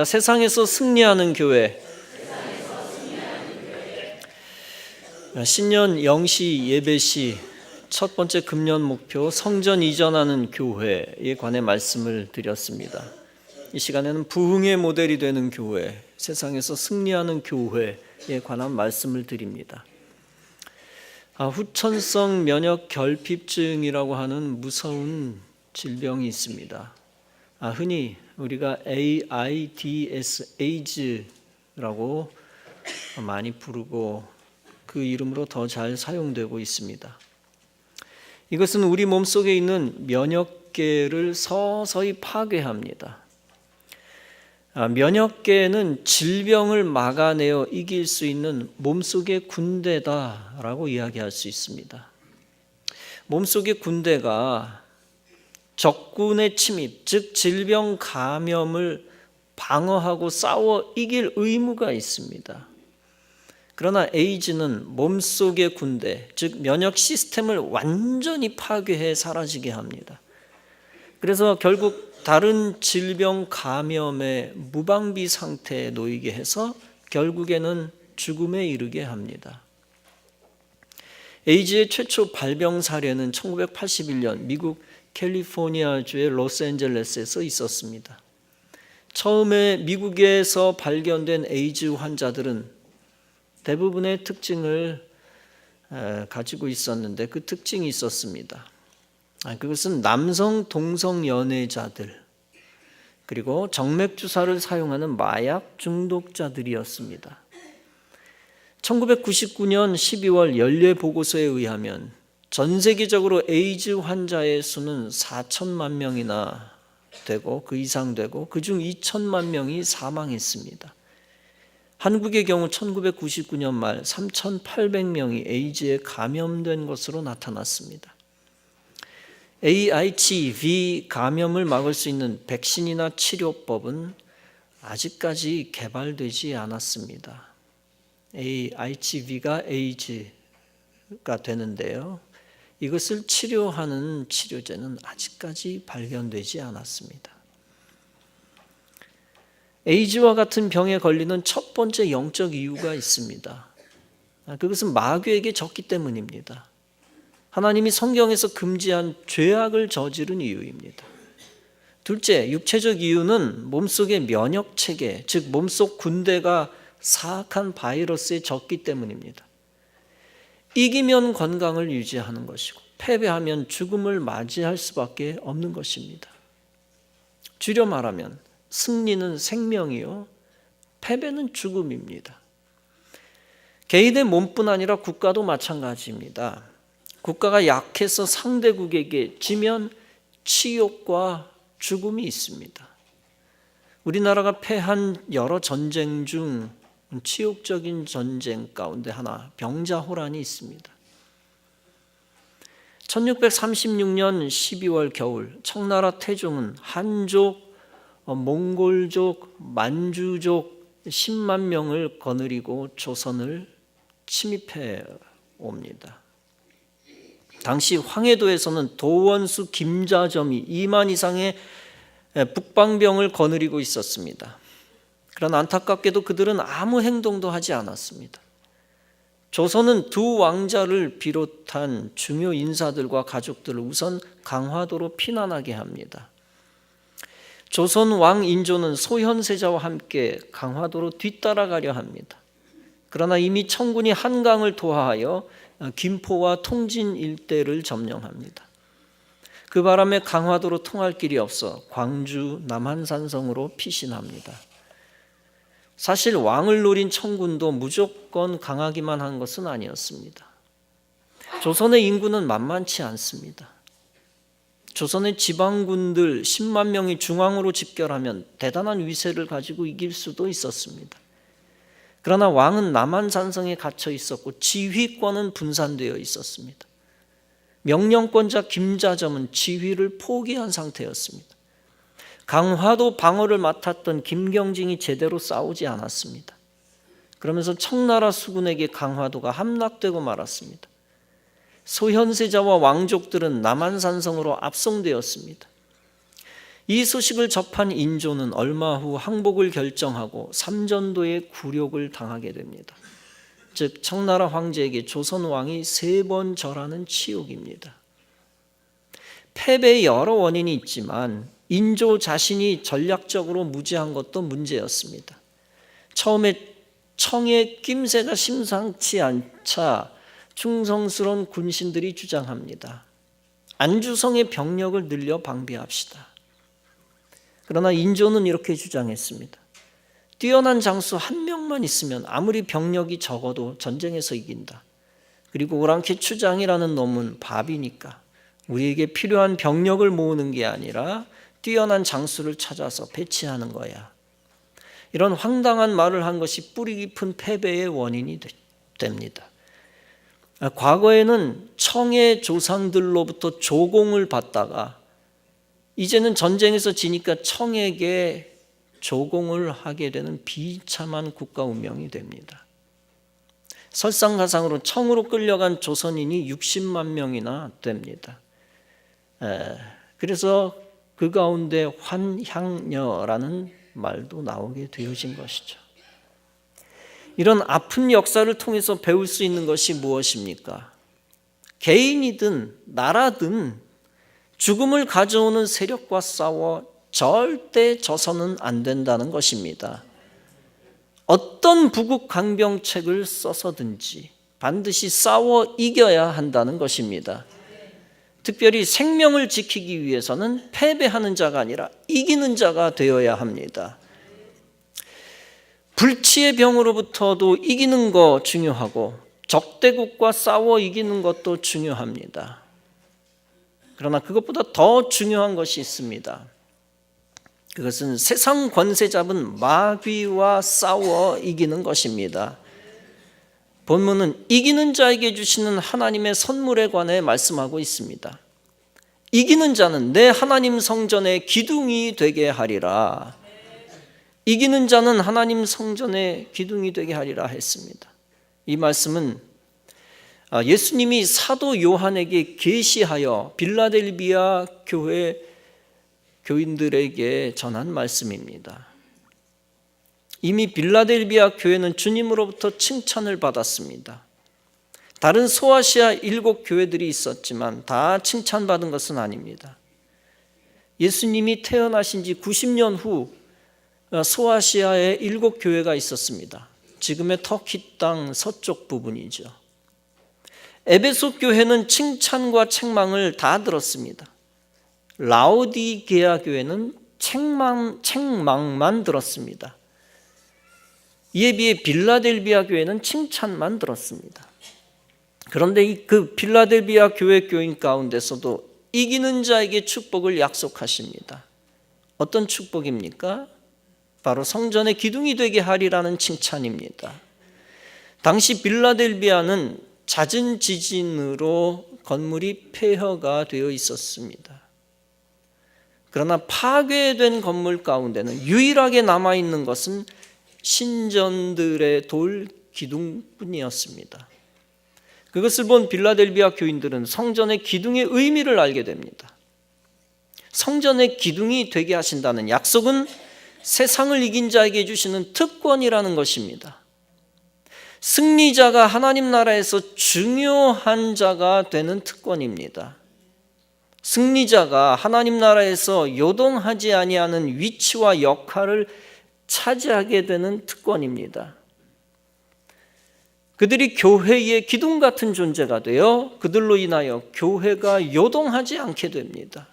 세상에서 승리하는 교회. 신년 영시 예배시 첫 번째 금년 목표 성전 이전하는 교회에 관해 말씀을 드렸습니다. 이 시간에는 부흥의 모델이 되는 교회, 세상에서 승리하는 교회에 관한 말씀을 드립니다. 후천성 면역 결핍증이라고 하는 무서운 질병이 있습니다. 흔히 우리가 AIDS라고 많이 부르고 그 이름으로 더 잘 사용되고 있습니다. 이것은 우리 몸속에 있는 면역계를 서서히 파괴합니다. 면역계는 질병을 막아내어 이길 수 있는 몸속의 군대다라고 이야기할 수 있습니다. 몸속의 군대가 적군의 침입, 즉 질병 감염을 방어하고 싸워 이길 의무가 있습니다. 그러나 에이즈는 몸속의 군대, 즉 면역 시스템을 완전히 파괴해 사라지게 합니다. 그래서 결국 다른 질병 감염의 무방비 상태에 놓이게 해서 결국에는 죽음에 이르게 합니다. 에이즈의 최초 발병 사례는 1981년 미국 캘리포니아주의 로스앤젤레스에서 있었습니다. 처음에 미국에서 발견된 에이즈 환자들은 대부분의 특징을 가지고 있었는데 그 특징이 있었습니다. 그것은 남성 동성 연애자들 그리고 정맥주사를 사용하는 마약 중독자들이었습니다. 1999년 12월 연례 보고서에 의하면 전 세계적으로 에이즈 환자의 수는 4천만 명이나 되고 그 이상 되고 그중 2천만 명이 사망했습니다. 한국의 경우 1999년 말 3,800명이 에이즈에 감염된 것으로 나타났습니다. HIV 감염을 막을 수 있는 백신이나 치료법은 아직까지 개발되지 않았습니다. HIV가 에이즈가 되는데요. 이것을 치료하는 치료제는 아직까지 발견되지 않았습니다. 에이즈와 같은 병에 걸리는 첫 번째 영적 이유가 있습니다. 그것은 마귀에게 졌기 때문입니다. 하나님이 성경에서 금지한 죄악을 저지른 이유입니다. 둘째, 육체적 이유는 몸속의 면역체계, 즉 몸속 군대가 사악한 바이러스에 졌기 때문입니다. 이기면 건강을 유지하는 것이고 패배하면 죽음을 맞이할 수밖에 없는 것입니다. 줄여 말하면 승리는 생명이요 패배는 죽음입니다. 개인의 몸뿐 아니라 국가도 마찬가지입니다. 국가가 약해서 상대국에게 지면 치욕과 죽음이 있습니다. 우리나라가 패한 여러 전쟁 중 치욕적인 전쟁 가운데 하나 병자호란이 있습니다. 1636년 12월 겨울 청나라 태종은 한족, 몽골족, 만주족 10만 명을 거느리고 조선을 침입해 옵니다. 당시 황해도에서는 도원수 김자점이 2만 이상의 북방병을 거느리고 있었습니다. 그러나 안타깝게도 그들은 아무 행동도 하지 않았습니다. 조선은 두 왕자를 비롯한 중요 인사들과 가족들을 우선 강화도로 피난하게 합니다. 조선 왕 인조는 소현세자와 함께 강화도로 뒤따라가려 합니다. 그러나 이미 청군이 한강을 도하하여 김포와 통진 일대를 점령합니다. 그 바람에 강화도로 통할 길이 없어 광주 남한산성으로 피신합니다. 사실 왕을 노린 청군도 무조건 강하기만 한 것은 아니었습니다. 조선의 인구는 만만치 않습니다. 조선의 지방군들 10만 명이 중앙으로 집결하면 대단한 위세를 가지고 이길 수도 있었습니다. 그러나 왕은 남한산성에 갇혀 있었고 지휘권은 분산되어 있었습니다. 명령권자 김자점은 지휘를 포기한 상태였습니다. 강화도 방어를 맡았던 김경진이 제대로 싸우지 않았습니다. 그러면서 청나라 수군에게 강화도가 함락되고 말았습니다. 소현세자와 왕족들은 남한산성으로 압송되었습니다. 이 소식을 접한 인조는 얼마 후 항복을 결정하고 삼전도의 굴욕을 당하게 됩니다. 즉 청나라 황제에게 조선 왕이 3번 절하는 치욕입니다. 패배의 여러 원인이 있지만 인조 자신이 전략적으로 무지한 것도 문제였습니다. 처음에 청의 낌새가 심상치 않자 충성스러운 군신들이 주장합니다. 안주성의 병력을 늘려 방비합시다. 그러나 인조는 이렇게 주장했습니다. 뛰어난 장수 1명만 있으면 아무리 병력이 적어도 전쟁에서 이긴다. 그리고 오랑캐 추장이라는 놈은 밥이니까 우리에게 필요한 병력을 모으는 게 아니라 뛰어난 장수를 찾아서 배치하는 거야. 이런 황당한 말을 한 것이 뿌리 깊은 패배의 원인이 됩니다. 과거에는 청의 조상들로부터 조공을 받다가 이제는 전쟁에서 지니까 청에게 조공을 하게 되는 비참한 국가 운명이 됩니다. 설상가상으로 청으로 끌려간 조선인이 60만 명이나 됩니다. 그래서 그 가운데 환향녀라는 말도 나오게 되어진 것이죠. 이런 아픈 역사를 통해서 배울 수 있는 것이 무엇입니까? 개인이든 나라든 죽음을 가져오는 세력과 싸워 절대 져서는 안 된다는 것입니다. 어떤 부국 강병책을 써서든지 반드시 싸워 이겨야 한다는 것입니다. 특별히 생명을 지키기 위해서는 패배하는 자가 아니라 이기는 자가 되어야 합니다. 불치의 병으로부터도 이기는 거 중요하고 적대국과 싸워 이기는 것도 중요합니다. 그러나 그것보다 더 중요한 것이 있습니다. 그것은 세상 권세 잡은 마귀와 싸워 이기는 것입니다. 본문은 이기는 자에게 주시는 하나님의 선물에 관해 말씀하고 있습니다. 이기는 자는 내 하나님 성전의 기둥이 되게 하리라. 이기는 자는 하나님 성전의 기둥이 되게 하리라 했습니다. 이 말씀은 예수님이 사도 요한에게 계시하여 빌라델비아 교회 교인들에게 전한 말씀입니다. 이미 빌라델비아 교회는 주님으로부터 칭찬을 받았습니다. 다른 소아시아 7교회들이 있었지만 다 칭찬받은 것은 아닙니다. 예수님이 태어나신 지 90년 후 소아시아에 7교회가 있었습니다. 지금의 터키 땅 서쪽 부분이죠. 에베소 교회는 칭찬과 책망을 다 들었습니다. 라오디게아 교회는 책망만 들었습니다. 이에 비해 빌라델비아 교회는 칭찬만 들었습니다. 그런데 그 빌라델비아 교회 교인 가운데서도 이기는 자에게 축복을 약속하십니다. 어떤 축복입니까? 바로 성전의 기둥이 되게 하리라는 칭찬입니다. 당시 빌라델비아는 잦은 지진으로 건물이 폐허가 되어 있었습니다. 그러나 파괴된 건물 가운데는 유일하게 남아있는 것은 신전들의 돌 기둥뿐이었습니다. 그것을 본 빌라델비아 교인들은 성전의 기둥의 의미를 알게 됩니다. 성전의 기둥이 되게 하신다는 약속은 세상을 이긴 자에게 주시는 특권이라는 것입니다. 승리자가 하나님 나라에서 중요한 자가 되는 특권입니다. 승리자가 하나님 나라에서 요동하지 아니하는 위치와 역할을 차지하게 되는 특권입니다. 그들이 교회의 기둥 같은 존재가 되어 그들로 인하여 교회가 요동하지 않게 됩니다.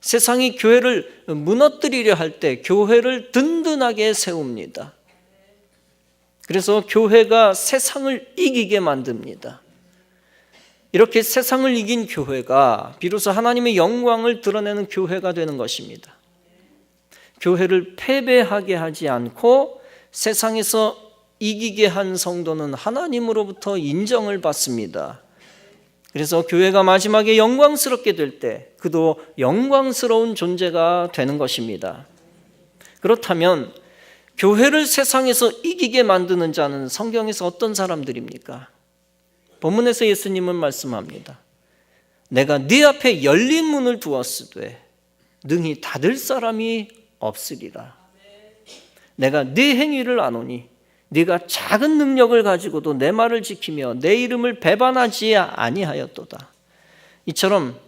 세상이 교회를 무너뜨리려 할 때 교회를 든든하게 세웁니다. 그래서 교회가 세상을 이기게 만듭니다. 이렇게 세상을 이긴 교회가 비로소 하나님의 영광을 드러내는 교회가 되는 것입니다. 교회를 패배하게 하지 않고 세상에서 이기게 한 성도는 하나님으로부터 인정을 받습니다. 그래서 교회가 마지막에 영광스럽게 될 때 그도 영광스러운 존재가 되는 것입니다. 그렇다면 교회를 세상에서 이기게 만드는 자는 성경에서 어떤 사람들입니까? 본문에서 예수님은 말씀합니다. 내가 네 앞에 열린 문을 두었으되 능히 닫을 사람이 없으리라. 내가 네 행위를 아노니 네가 작은 능력을 가지고도 내 말을 지키며 내 이름을 배반하지 아니하였도다. 이처럼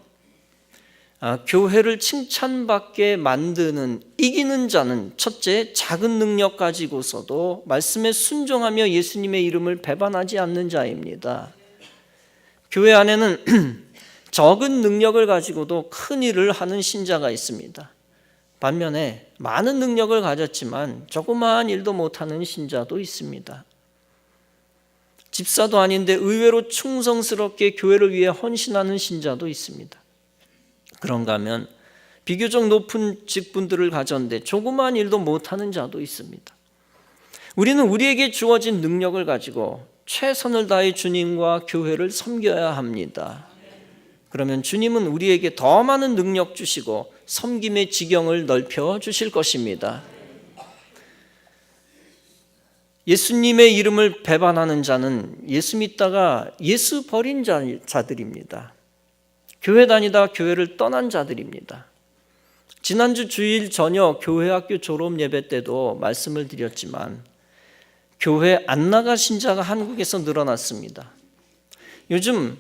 교회를 칭찬받게 만드는 이기는 자는 첫째, 작은 능력 가지고서도 말씀에 순종하며 예수님의 이름을 배반하지 않는 자입니다. 교회 안에는 적은 능력을 가지고도 큰 일을 하는 신자가 있습니다. 반면에 많은 능력을 가졌지만 조그마한 일도 못하는 신자도 있습니다. 집사도 아닌데 의외로 충성스럽게 교회를 위해 헌신하는 신자도 있습니다. 그런가 하면 비교적 높은 직분들을 가졌는데 조그마한 일도 못하는 자도 있습니다. 우리는 우리에게 주어진 능력을 가지고 최선을 다해 주님과 교회를 섬겨야 합니다. 그러면 주님은 우리에게 더 많은 능력 주시고 섬김의 지경을 넓혀 주실 것입니다. 예수님의 이름을 배반하는 자는 예수 믿다가 예수 버린 자들입니다. 교회 다니다 교회를 떠난 자들입니다. 지난주 주일 저녁 교회학교 졸업 예배 때도 말씀을 드렸지만 교회 안 나가신 자가 한국에서 늘어났습니다. 요즘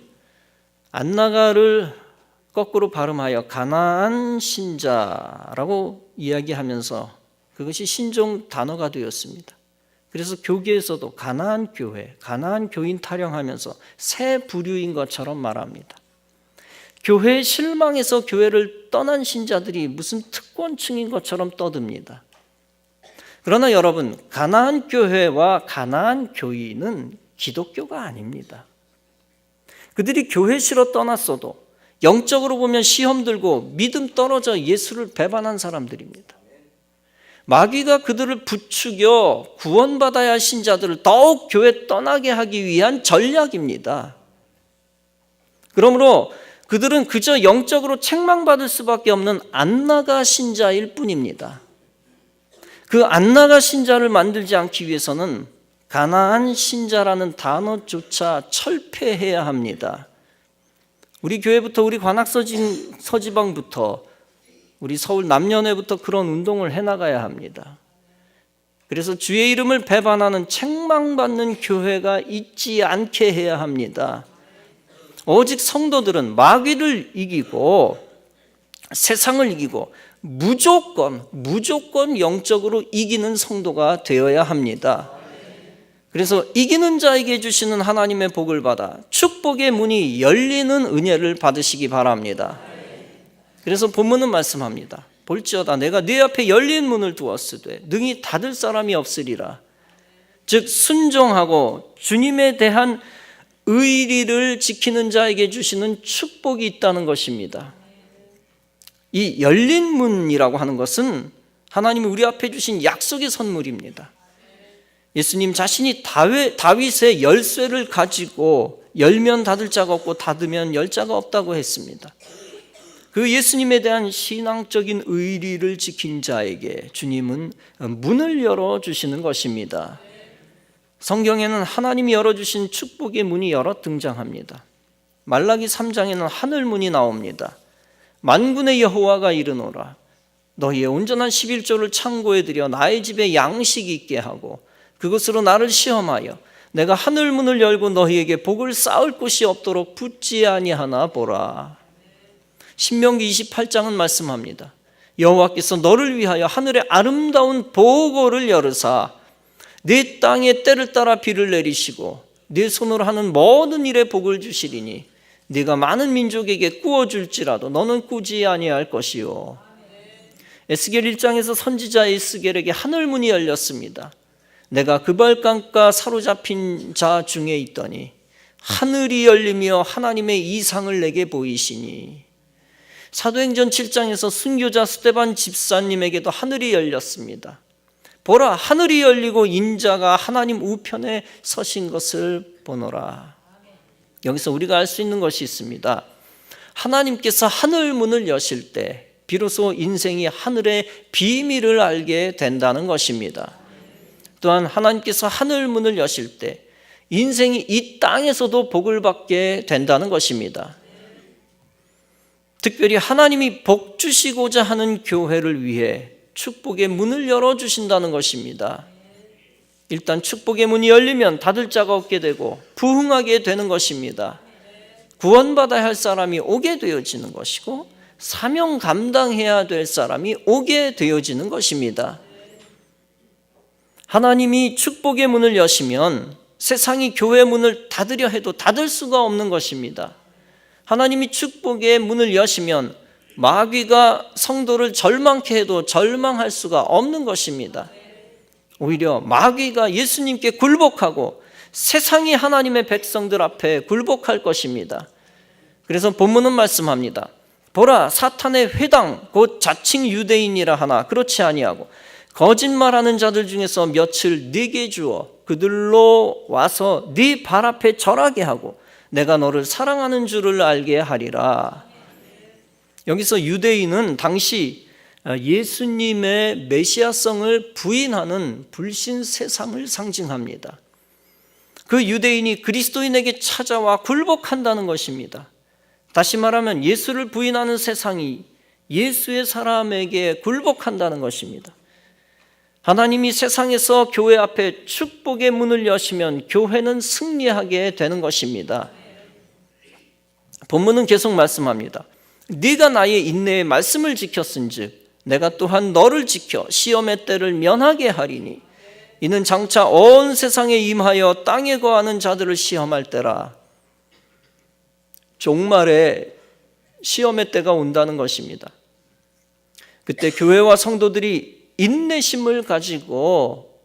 안 나가를 거꾸로 발음하여 가나안 신자라고 이야기하면서 그것이 신종 단어가 되었습니다. 그래서 교계에서도 가나안 교회, 가나안 교인 타령하면서 새 부류인 것처럼 말합니다. 교회에 실망해서 교회를 떠난 신자들이 무슨 특권층인 것처럼 떠듭니다. 그러나 여러분, 가나안 교회와 가나안 교인은 기독교가 아닙니다. 그들이 교회시로 떠났어도 영적으로 보면 시험 들고 믿음 떨어져 예수를 배반한 사람들입니다. 마귀가 그들을 부추겨 구원받아야 할 신자들을 더욱 교회 떠나게 하기 위한 전략입니다. 그러므로 그들은 그저 영적으로 책망받을 수밖에 없는 안 나가 신자일 뿐입니다. 그 안 나가 신자를 만들지 않기 위해서는 가나안 신자라는 단어조차 철폐해야 합니다. 우리 교회부터, 우리 관악서지방부터, 우리 서울 남녀회부터 그런 운동을 해나가야 합니다. 그래서 주의 이름을 배반하는 책망받는 교회가 있지 않게 해야 합니다. 오직 성도들은 마귀를 이기고 세상을 이기고 무조건 영적으로 이기는 성도가 되어야 합니다. 그래서 이기는 자에게 주시는 하나님의 복을 받아 축복의 문이 열리는 은혜를 받으시기 바랍니다. 그래서 본문은 말씀합니다. 볼지어다 내가 네 앞에 열린 문을 두었으되 능히 닫을 사람이 없으리라. 즉 순종하고 주님에 대한 의리를 지키는 자에게 주시는 축복이 있다는 것입니다. 이 열린 문이라고 하는 것은 하나님이 우리 앞에 주신 약속의 선물입니다. 예수님 자신이 다윗의 열쇠를 가지고 열면 닫을 자가 없고 닫으면 열 자가 없다고 했습니다. 그 예수님에 대한 신앙적인 의리를 지킨 자에게 주님은 문을 열어주시는 것입니다. 성경에는 하나님이 열어주신 축복의 문이 여러 등장합니다. 말라기 3장에는 하늘문이 나옵니다. 만군의 여호와가 이르노라 너희의 온전한 11조를 창고에 들여 나의 집에 양식이 있게 하고 그것으로 나를 시험하여 내가 하늘문을 열고 너희에게 복을 쌓을 곳이 없도록 붙지 아니하나 보라. 신명기 28장은 말씀합니다. 여호와께서 너를 위하여 하늘의 아름다운 보고를 열으사 네 땅에 때를 따라 비를 내리시고 네 손으로 하는 모든 일에 복을 주시리니 네가 많은 민족에게 꾸어줄지라도 너는 꾸지 아니할 것이요. 에스겔 1장에서 선지자 에스겔에게 하늘문이 열렸습니다. 내가 그발강가 사로잡힌 자 중에 있더니 하늘이 열리며 하나님의 이상을 내게 보이시니. 사도행전 7장에서 순교자 스데반 집사님에게도 하늘이 열렸습니다. 보라 하늘이 열리고 인자가 하나님 우편에 서신 것을 보노라. 여기서 우리가 알 수 있는 것이 있습니다. 하나님께서 하늘문을 여실 때 비로소 인생이 하늘의 비밀을 알게 된다는 것입니다. 또한 하나님께서 하늘문을 여실 때 인생이 이 땅에서도 복을 받게 된다는 것입니다. 특별히 하나님이 복 주시고자 하는 교회를 위해 축복의 문을 열어주신다는 것입니다. 일단 축복의 문이 열리면 닫을 자가 없게 되고 부흥하게 되는 것입니다. 구원받아야 할 사람이 오게 되어지는 것이고 사명 감당해야 될 사람이 오게 되어지는 것입니다. 하나님이 축복의 문을 여시면 세상이 교회의 문을 닫으려 해도 닫을 수가 없는 것입니다. 하나님이 축복의 문을 여시면 마귀가 성도를 절망케 해도 절망할 수가 없는 것입니다. 오히려 마귀가 예수님께 굴복하고 세상이 하나님의 백성들 앞에 굴복할 것입니다. 그래서 본문은 말씀합니다. 보라, 사탄의 회당 곧 자칭 유대인이라 하나 그렇지 아니하고 거짓말하는 자들 중에서 며칠 네게 주어 그들로 와서 네 발 앞에 절하게 하고 내가 너를 사랑하는 줄을 알게 하리라. 여기서 유대인은 당시 예수님의 메시아성을 부인하는 불신 세상을 상징합니다. 그 유대인이 그리스도인에게 찾아와 굴복한다는 것입니다. 다시 말하면 예수를 부인하는 세상이 예수의 사람에게 굴복한다는 것입니다. 하나님이 세상에서 교회 앞에 축복의 문을 여시면 교회는 승리하게 되는 것입니다. 본문은 계속 말씀합니다. 네가 나의 인내의 말씀을 지켰은즉 내가 또한 너를 지켜 시험의 때를 면하게 하리니 이는 장차 온 세상에 임하여 땅에 거하는 자들을 시험할 때라. 종말에 시험의 때가 온다는 것입니다. 그때 교회와 성도들이 인내심을 가지고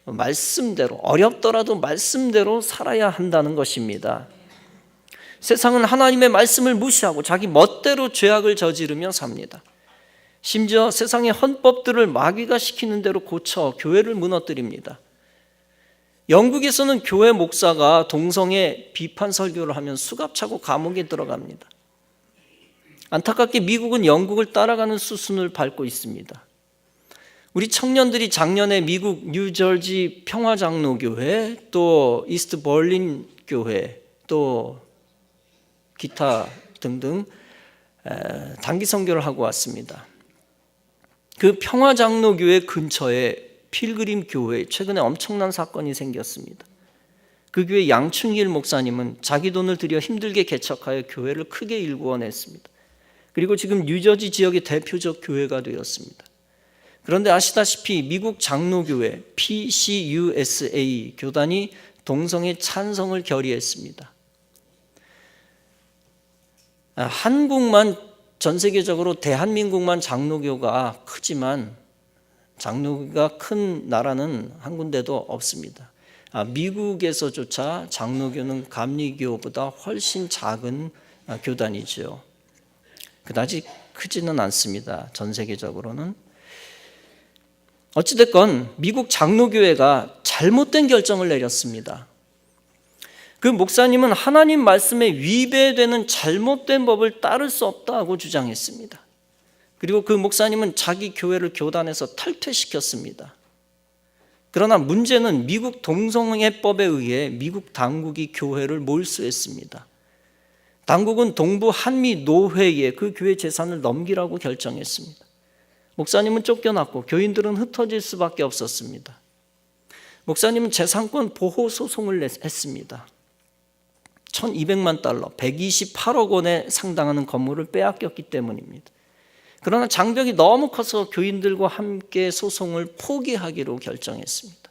말씀대로, 어렵더라도 말씀대로 살아야 한다는 것입니다. 세상은 하나님의 말씀을 무시하고 자기 멋대로 죄악을 저지르며 삽니다. 심지어 세상의 헌법들을 마귀가 시키는 대로 고쳐 교회를 무너뜨립니다. 영국에서는 교회 목사가 동성애 비판 설교를 하면 수갑차고 감옥에 들어갑니다. 안타깝게 미국은 영국을 따라가는 수순을 밟고 있습니다. 우리 청년들이 작년에 미국 뉴저지 평화장로교회, 또 이스트 벌린 교회, 또 기타 등등 단기 선교를 하고 왔습니다. 그 평화장로교회 근처에 필그림 교회에 최근에 엄청난 사건이 생겼습니다. 그 교회 양춘길 목사님은 자기 돈을 들여 힘들게 개척하여 교회를 크게 일구어냈습니다. 그리고 지금 뉴저지 지역의 대표적 교회가 되었습니다. 그런데 아시다시피 미국 장로교회 PCUSA 교단이 동성애 찬성을 결의했습니다. 한국만, 전 세계적으로 대한민국만 장로교가 크지만 장로교가 큰 나라는 한 군데도 없습니다. 미국에서조차 장로교는 감리교보다 훨씬 작은 교단이죠. 그다지 크지는 않습니다. 전 세계적으로는. 어찌됐건 미국 장로교회가 잘못된 결정을 내렸습니다. 그 목사님은 하나님 말씀에 위배되는 잘못된 법을 따를 수 없다고 주장했습니다. 그리고 그 목사님은 자기 교회를 교단에서 탈퇴시켰습니다. 그러나 문제는 미국 동성애법에 의해 미국 당국이 교회를 몰수했습니다. 당국은 동부 한미 노회에 그 교회 재산을 넘기라고 결정했습니다. 목사님은 쫓겨났고 교인들은 흩어질 수밖에 없었습니다. 목사님은 재산권 보호 소송을 했습니다. 1200만 달러, 128억 원에 상당하는 건물을 빼앗겼기 때문입니다. 그러나 장벽이 너무 커서 교인들과 함께 소송을 포기하기로 결정했습니다.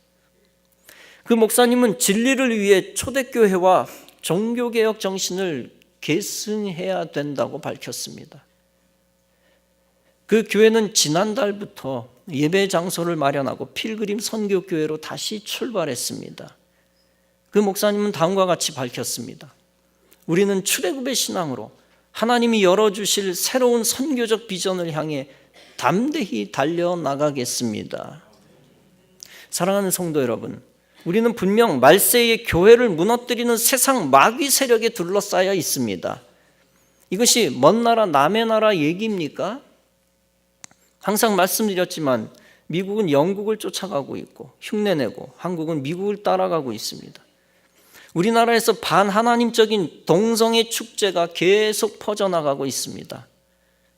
그 목사님은 진리를 위해 초대교회와 종교개혁 정신을 계승해야 된다고 밝혔습니다. 그 교회는 지난달부터 예배 장소를 마련하고 필그림 선교교회로 다시 출발했습니다. 그 목사님은 다음과 같이 밝혔습니다. 우리는 출애굽의 신앙으로 하나님이 열어주실 새로운 선교적 비전을 향해 담대히 달려나가겠습니다. 사랑하는 성도 여러분, 우리는 분명 말세의 교회를 무너뜨리는 세상 마귀 세력에 둘러싸여 있습니다. 이것이 먼 나라 남의 나라 얘기입니까? 항상 말씀드렸지만 미국은 영국을 쫓아가고 있고 흉내내고 한국은 미국을 따라가고 있습니다. 우리나라에서 반하나님적인 동성애 축제가 계속 퍼져나가고 있습니다.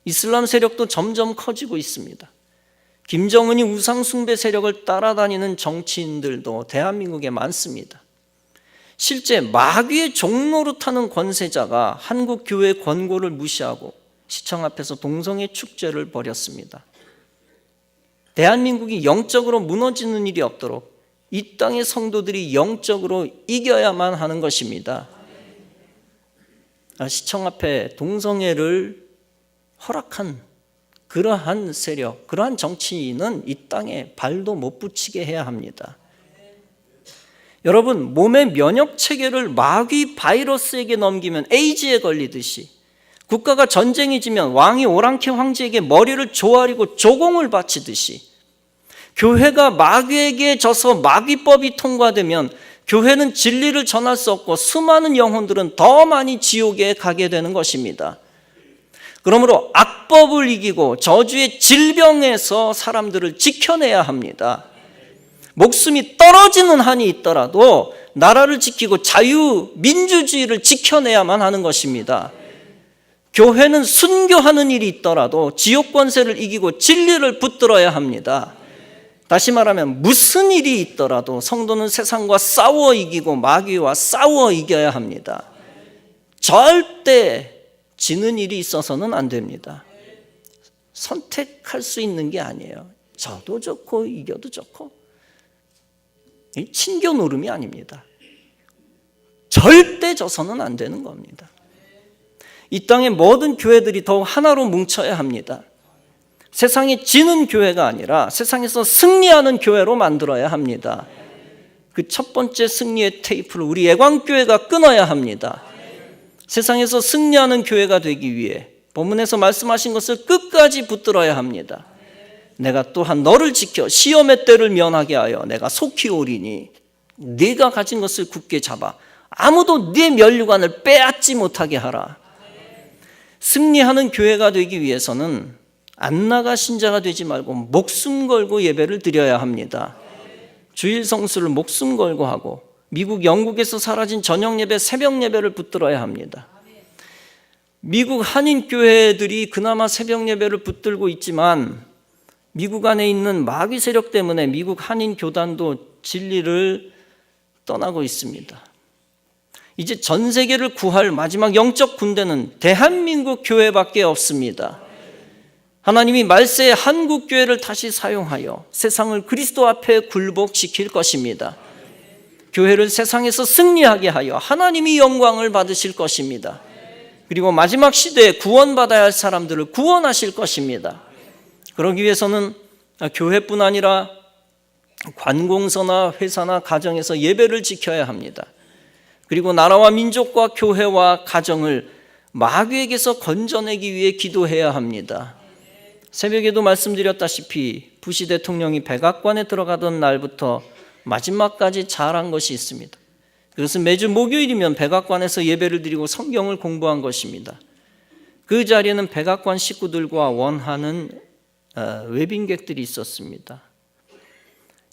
이슬람 세력도 점점 커지고 있습니다. 김정은이 우상숭배 세력을 따라다니는 정치인들도 대한민국에 많습니다. 실제 마귀의 종로로 타는 권세자가 한국 교회의 권고를 무시하고 시청 앞에서 동성애 축제를 벌였습니다. 대한민국이 영적으로 무너지는 일이 없도록 이 땅의 성도들이 영적으로 이겨야만 하는 것입니다. 시청 앞에 동성애를 허락한 그러한 세력, 그러한 정치인은 이 땅에 발도 못 붙이게 해야 합니다. 여러분, 몸의 면역 체계를 마귀 바이러스에게 넘기면 에이즈에 걸리듯이, 국가가 전쟁이 지면 왕이 오랑캐 황제에게 머리를 조아리고 조공을 바치듯이, 교회가 마귀에게 져서 마귀법이 통과되면 교회는 진리를 전할 수 없고 수많은 영혼들은 더 많이 지옥에 가게 되는 것입니다. 그러므로 악법을 이기고 저주의 질병에서 사람들을 지켜내야 합니다. 목숨이 떨어지는 한이 있더라도 나라를 지키고 자유민주주의를 지켜내야만 하는 것입니다. 교회는 순교하는 일이 있더라도 지옥 권세를 이기고 진리를 붙들어야 합니다. 다시 말하면 무슨 일이 있더라도 성도는 세상과 싸워 이기고 마귀와 싸워 이겨야 합니다. 절대 지는 일이 있어서는 안 됩니다. 선택할 수 있는 게 아니에요. 져도 좋고 이겨도 좋고. 친교 노름이 아닙니다. 절대 져서는 안 되는 겁니다. 이 땅의 모든 교회들이 더욱 하나로 뭉쳐야 합니다. 세상에 지는 교회가 아니라 세상에서 승리하는 교회로 만들어야 합니다. 그 첫 번째 승리의 테이프를 우리 예광교회가 끊어야 합니다. 세상에서 승리하는 교회가 되기 위해 본문에서 말씀하신 것을 끝까지 붙들어야 합니다. 내가 또한 너를 지켜 시험의 때를 면하게 하여 내가 속히 오리니 네가 가진 것을 굳게 잡아 아무도 네 면류관을 빼앗지 못하게 하라. 승리하는 교회가 되기 위해서는 안 나가 신자가 되지 말고 목숨 걸고 예배를 드려야 합니다. 주일 성수를 목숨 걸고 하고 미국, 영국에서 사라진 저녁 예배, 새벽 예배를 붙들어야 합니다. 미국 한인 교회들이 그나마 새벽 예배를 붙들고 있지만 미국 안에 있는 마귀 세력 때문에 미국 한인 교단도 진리를 떠나고 있습니다. 이제 전 세계를 구할 마지막 영적 군대는 대한민국 교회밖에 없습니다. 하나님이 말세에 한국 교회를 다시 사용하여 세상을 그리스도 앞에 굴복시킬 것입니다. 교회를 세상에서 승리하게 하여 하나님이 영광을 받으실 것입니다. 그리고 마지막 시대에 구원받아야 할 사람들을 구원하실 것입니다. 그러기 위해서는 교회뿐 아니라 관공서나 회사나 가정에서 예배를 지켜야 합니다. 그리고 나라와 민족과 교회와 가정을 마귀에게서 건져내기 위해 기도해야 합니다. 새벽에도 말씀드렸다시피 부시 대통령이 백악관에 들어가던 날부터 마지막까지 잘한 것이 있습니다. 그것은 매주 목요일이면 백악관에서 예배를 드리고 성경을 공부한 것입니다. 그 자리에는 백악관 식구들과 원하는 외빈객들이 있었습니다.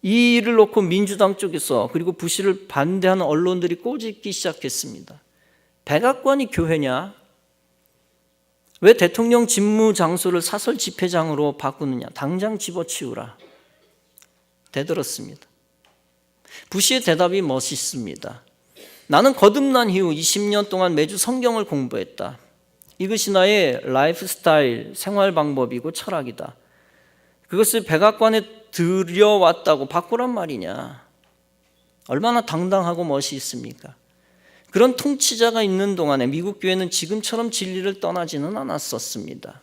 이 일을 놓고 민주당 쪽에서 그리고 부시를 반대하는 언론들이 꼬집기 시작했습니다. 백악관이 교회냐? 왜 대통령 집무 장소를 사설 집회장으로 바꾸느냐? 당장 집어치우라. 대들었습니다. 부시의 대답이 멋있습니다. 나는 거듭난 이후 20년 동안 매주 성경을 공부했다. 이것이 나의 라이프 스타일, 생활 방법이고 철학이다. 그것을 백악관에 들여왔다고 바꾸란 말이냐? 얼마나 당당하고 멋이 있습니까? 그런 통치자가 있는 동안에 미국 교회는 지금처럼 진리를 떠나지는 않았었습니다.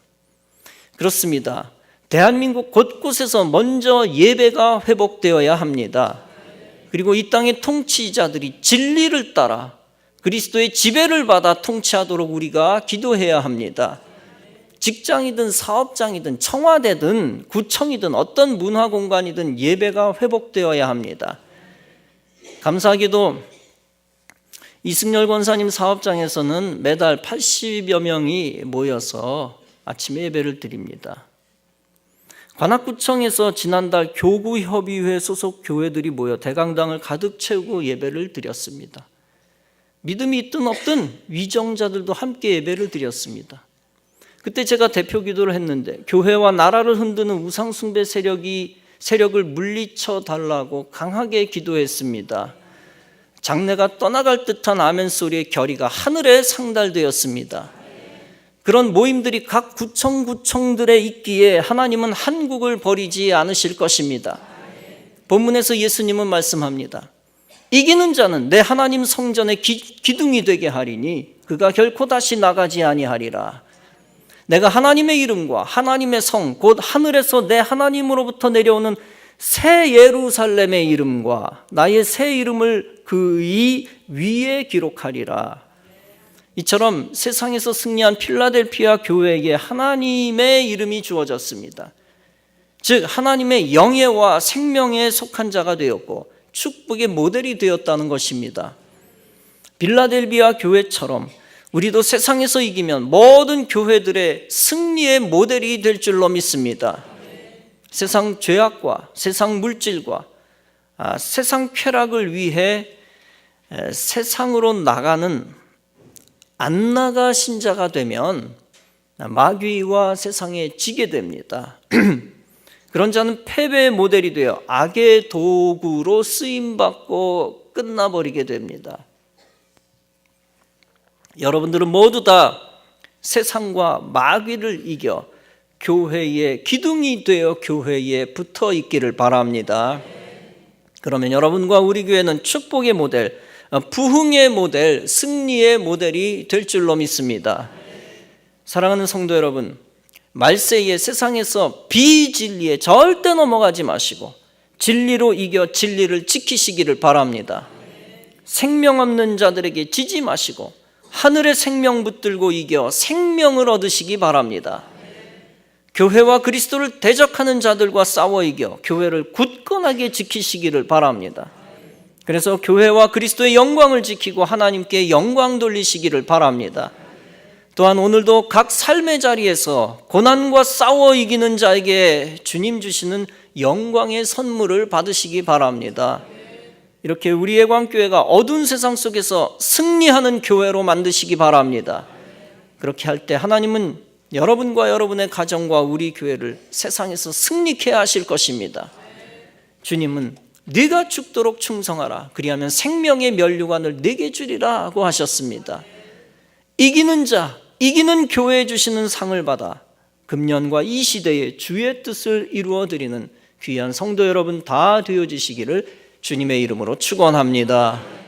그렇습니다. 대한민국 곳곳에서 먼저 예배가 회복되어야 합니다. 그리고 이 땅의 통치자들이 진리를 따라 그리스도의 지배를 받아 통치하도록 우리가 기도해야 합니다. 직장이든 사업장이든 청와대든 구청이든 어떤 문화공간이든 예배가 회복되어야 합니다. 감사하게도 이승열 권사님 사업장에서는 매달 80여 명이 모여서 아침에 예배를 드립니다. 관악구청에서 지난달 교구협의회 소속 교회들이 모여 대강당을 가득 채우고 예배를 드렸습니다. 믿음이 있든 없든 위정자들도 함께 예배를 드렸습니다. 그때 제가 대표 기도를 했는데 교회와 나라를 흔드는 우상숭배 세력을 물리쳐 달라고 강하게 기도했습니다. 장내가 떠나갈 듯한 아멘 소리의 결의가 하늘에 상달되었습니다. 그런 모임들이 각 구청들에 있기에 하나님은 한국을 버리지 않으실 것입니다. 본문에서 예수님은 말씀합니다. 이기는 자는 내 하나님 성전의 기둥이 되게 하리니 그가 결코 다시 나가지 아니하리라. 내가 하나님의 이름과 하나님의 성 곧 하늘에서 내 하나님으로부터 내려오는 새 예루살렘의 이름과 나의 새 이름을 그의 위에 기록하리라. 이처럼 세상에서 승리한 필라델피아 교회에게 하나님의 이름이 주어졌습니다. 즉 하나님의 영예와 생명에 속한 자가 되었고 축복의 모델이 되었다는 것입니다. 필라델피아 교회처럼 우리도 세상에서 이기면 모든 교회들의 승리의 모델이 될 줄로 믿습니다. 세상 죄악과 세상 물질과 세상 쾌락을 위해 세상으로 나가는 안 나가 신자가 되면 마귀와 세상에 지게 됩니다. 그런 자는 패배의 모델이 되어 악의 도구로 쓰임받고 끝나버리게 됩니다. 여러분들은 모두 다 세상과 마귀를 이겨 교회의 기둥이 되어 교회에 붙어 있기를 바랍니다. 그러면 여러분과 우리 교회는 축복의 모델, 부흥의 모델, 승리의 모델이 될 줄로 믿습니다. 사랑하는 성도 여러분, 말세에 세상에서 비진리에 절대 넘어가지 마시고 진리로 이겨 진리를 지키시기를 바랍니다. 생명 없는 자들에게 지지 마시고 하늘의 생명 붙들고 이겨 생명을 얻으시기 바랍니다. 교회와 그리스도를 대적하는 자들과 싸워 이겨 교회를 굳건하게 지키시기를 바랍니다. 그래서 교회와 그리스도의 영광을 지키고 하나님께 영광 돌리시기를 바랍니다. 또한 오늘도 각 삶의 자리에서 고난과 싸워 이기는 자에게 주님 주시는 영광의 선물을 받으시기 바랍니다. 이렇게 우리의 광교회가 어두운 세상 속에서 승리하는 교회로 만드시기 바랍니다. 그렇게 할 때 하나님은 여러분과 여러분의 가정과 우리 교회를 세상에서 승리케 하실 것입니다. 주님은 네가 죽도록 충성하라 그리하면 생명의 면류관을 네게 주리라 하고 하셨습니다. 이기는 자, 이기는 교회에 주시는 상을 받아 금년과 이 시대에 주의 뜻을 이루어드리는 귀한 성도 여러분 다 되어지시기를 주님의 이름으로 축원합니다.